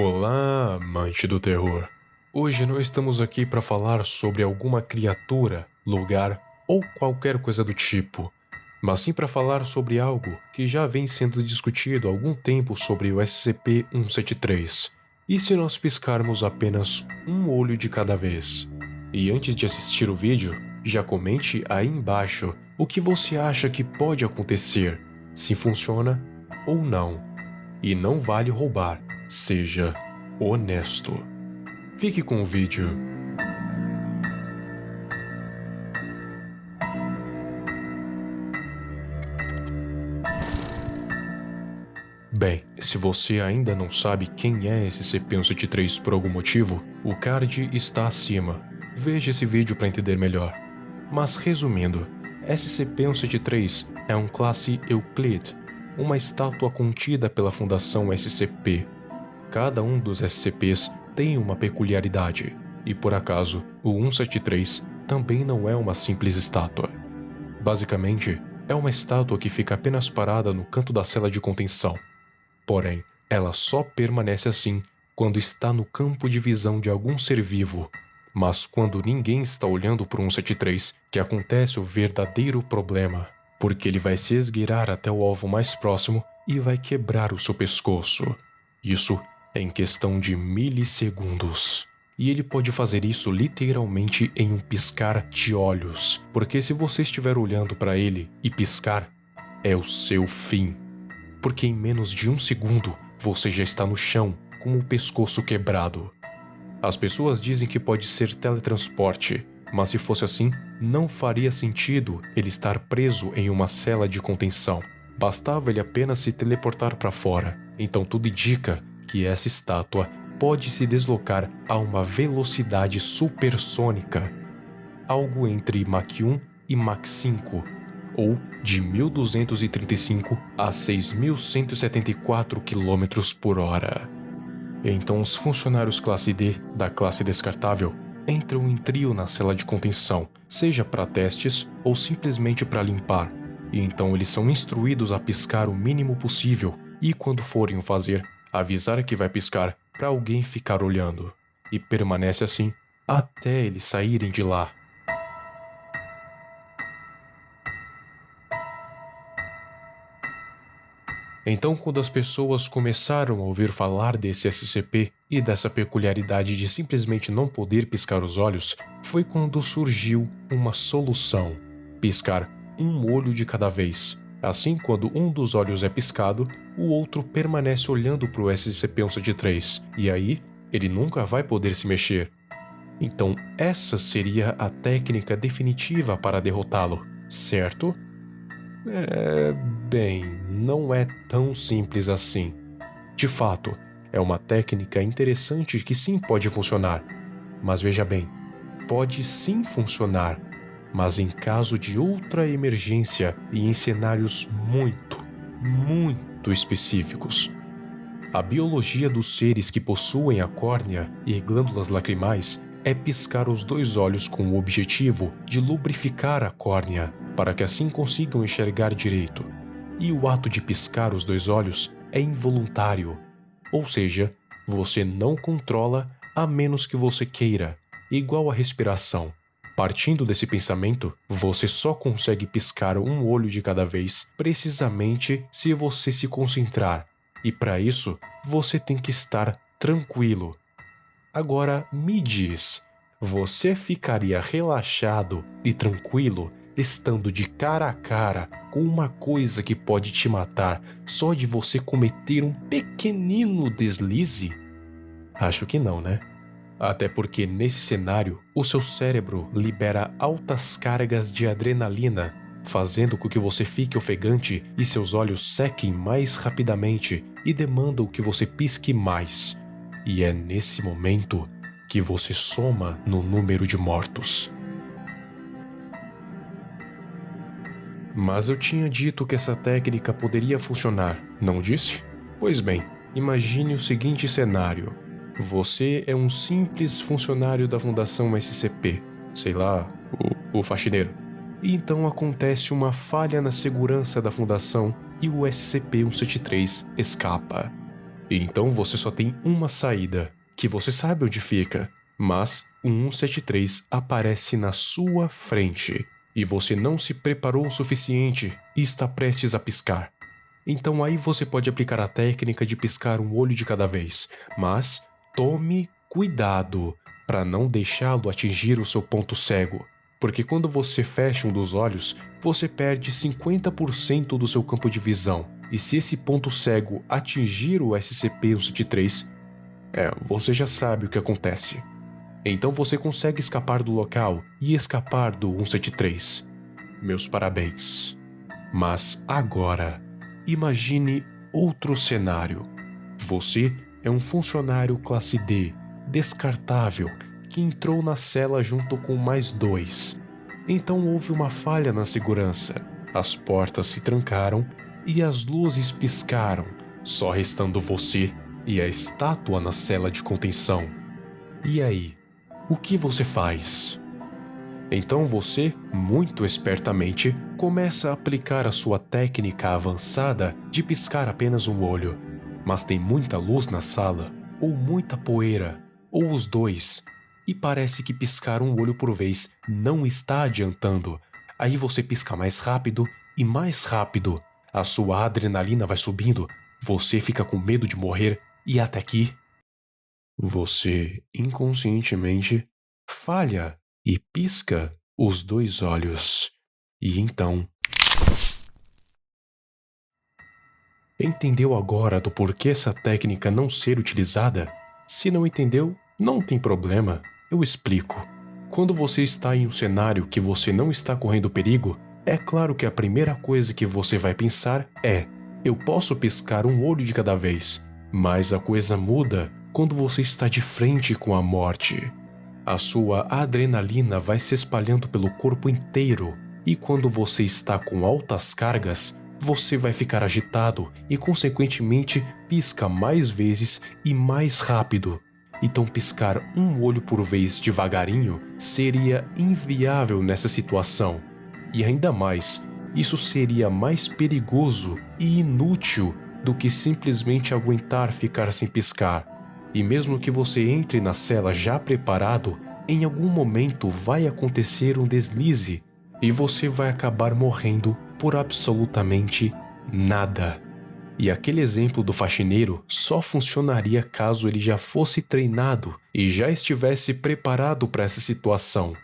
Olá, amante do terror. Hoje não estamos aqui para falar sobre alguma criatura, lugar ou qualquer coisa do tipo, mas sim para falar sobre algo que já vem sendo discutido há algum tempo sobre o SCP-173. E se nós piscarmos apenas um olho de cada vez? E antes de assistir o vídeo, já comente aí embaixo o que você acha que pode acontecer, se funciona ou não. E não vale roubar. Seja honesto. Fique com o vídeo. Bem, se você ainda não sabe quem é esse SCP-173 por algum motivo, o card está acima. Veja esse vídeo para entender melhor. Mas resumindo, SCP-173 é um classe Euclid, uma estátua contida pela Fundação SCP. Cada um dos SCPs tem uma peculiaridade, e por acaso, o 173 também não é uma simples estátua. Basicamente, é uma estátua que fica apenas parada no canto da cela de contenção. Porém, ela só permanece assim quando está no campo de visão de algum ser vivo. Mas quando ninguém está olhando para o 173, que acontece o verdadeiro problema, porque ele vai se esgueirar até o alvo mais próximo e vai quebrar o seu pescoço. Isso em questão de milissegundos. E ele pode fazer isso literalmente em um piscar de olhos, porque se você estiver olhando para ele e piscar, é o seu fim. Porque em menos de um segundo você já está no chão com o pescoço quebrado. As pessoas dizem que pode ser teletransporte, mas se fosse assim, não faria sentido ele estar preso em uma cela de contenção. Bastava ele apenas se teleportar para fora. Então tudo indica que essa estátua pode se deslocar a uma velocidade supersônica, algo entre Mach 1 e Mach 5, ou de 1.235 a 6.174 km por hora. Então os funcionários classe D da classe descartável entram em trio na cela de contenção, seja para testes ou simplesmente para limpar, e então eles são instruídos a piscar o mínimo possível e quando forem o fazer, avisar que vai piscar para alguém ficar olhando, e permanece assim até eles saírem de lá. Então, quando as pessoas começaram a ouvir falar desse SCP e dessa peculiaridade de simplesmente não poder piscar os olhos, foi quando surgiu uma solução: piscar um olho de cada vez. Assim, quando um dos olhos é piscado, o outro permanece olhando para o SCP-173, e aí ele nunca vai poder se mexer. Então, essa seria a técnica definitiva para derrotá-lo, certo? Bem, não é tão simples assim. De fato, é uma técnica interessante que sim pode funcionar. Mas veja bem, pode sim funcionar, mas em caso de outra emergência e em cenários muito específicos. A biologia dos seres que possuem a córnea e glândulas lacrimais é piscar os dois olhos com o objetivo de lubrificar a córnea, para que assim consigam enxergar direito. E o ato de piscar os dois olhos é involuntário, ou seja, você não controla a menos que você queira, igual a respiração. Partindo desse pensamento, você só consegue piscar um olho de cada vez, precisamente se você se concentrar, e para isso, você tem que estar tranquilo. Agora me diz, você ficaria relaxado e tranquilo estando de cara a cara com uma coisa que pode te matar só de você cometer um pequenino deslize? Acho que não, né? Até porque nesse cenário, o seu cérebro libera altas cargas de adrenalina, fazendo com que você fique ofegante e seus olhos sequem mais rapidamente e demandam que você pisque mais. E é nesse momento que você soma no número de mortos. Mas eu tinha dito que essa técnica poderia funcionar, não disse? Pois bem, imagine o seguinte cenário. Você é um simples funcionário da Fundação SCP, sei lá, o faxineiro. E então acontece uma falha na segurança da Fundação e o SCP-173 escapa. E então você só tem uma saída, que você sabe onde fica, mas o 173 aparece na sua frente e você não se preparou o suficiente e está prestes a piscar. Então aí você pode aplicar a técnica de piscar um olho de cada vez, mas tome cuidado para não deixá-lo atingir o seu ponto cego, porque quando você fecha um dos olhos, você perde 50% do seu campo de visão, e se esse ponto cego atingir o SCP-173, você já sabe o que acontece. Então você consegue escapar do local e escapar do 173. Meus parabéns. Mas agora, imagine outro cenário. Você é um funcionário classe D, descartável, que entrou na cela junto com mais 2. Então houve uma falha na segurança. As portas se trancaram e as luzes piscaram, só restando você e a estátua na cela de contenção. E aí, o que você faz? Então você, muito espertamente, começa a aplicar a sua técnica avançada de piscar apenas um olho. Mas tem muita luz na sala, ou muita poeira, ou os dois, e parece que piscar um olho por vez não está adiantando. Aí você pisca mais rápido e mais rápido. A sua adrenalina vai subindo, você fica com medo de morrer e até aqui você inconscientemente falha e pisca os 2 olhos. E então... Entendeu agora do porquê essa técnica não ser utilizada? Se não entendeu, não tem problema, eu explico. Quando você está em um cenário que você não está correndo perigo, é claro que a primeira coisa que você vai pensar é: eu posso piscar um olho de cada vez. Mas a coisa muda quando você está de frente com a morte. A sua adrenalina vai se espalhando pelo corpo inteiro, e quando você está com altas cargas, você vai ficar agitado e, consequentemente, pisca mais vezes e mais rápido. Então piscar um olho por vez devagarinho seria inviável nessa situação. E ainda mais, isso seria mais perigoso e inútil do que simplesmente aguentar ficar sem piscar. E mesmo que você entre na cela já preparado, em algum momento vai acontecer um deslize e você vai acabar morrendo por absolutamente nada. E aquele exemplo do faxineiro só funcionaria caso ele já fosse treinado e já estivesse preparado para essa situação.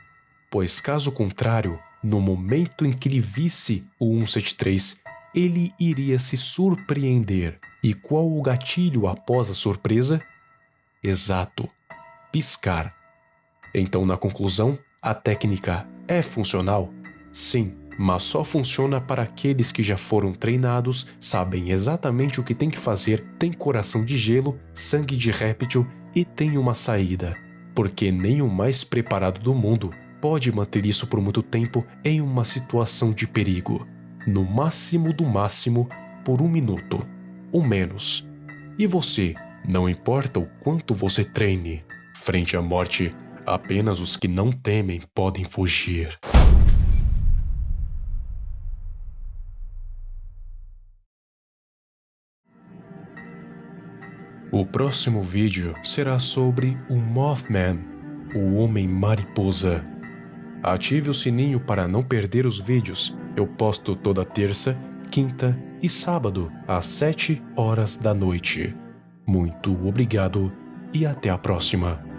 Pois caso contrário, no momento em que ele visse o 173, ele iria se surpreender. E qual o gatilho após a surpresa? Exato, piscar. Então, na conclusão, a técnica é funcional? Sim, mas só funciona para aqueles que já foram treinados, sabem exatamente o que tem que fazer, têm coração de gelo, sangue de réptil e têm uma saída. Porque nem o mais preparado do mundo pode manter isso por muito tempo em uma situação de perigo. No máximo do máximo, por 1 minuto, ou menos. E você, não importa o quanto você treine, frente à morte, apenas os que não temem podem fugir. O próximo vídeo será sobre o Mothman, o Homem-Mariposa. Ative o sininho para não perder os vídeos. Eu posto toda terça, quinta e sábado, às 7 horas da noite. Muito obrigado e até a próxima.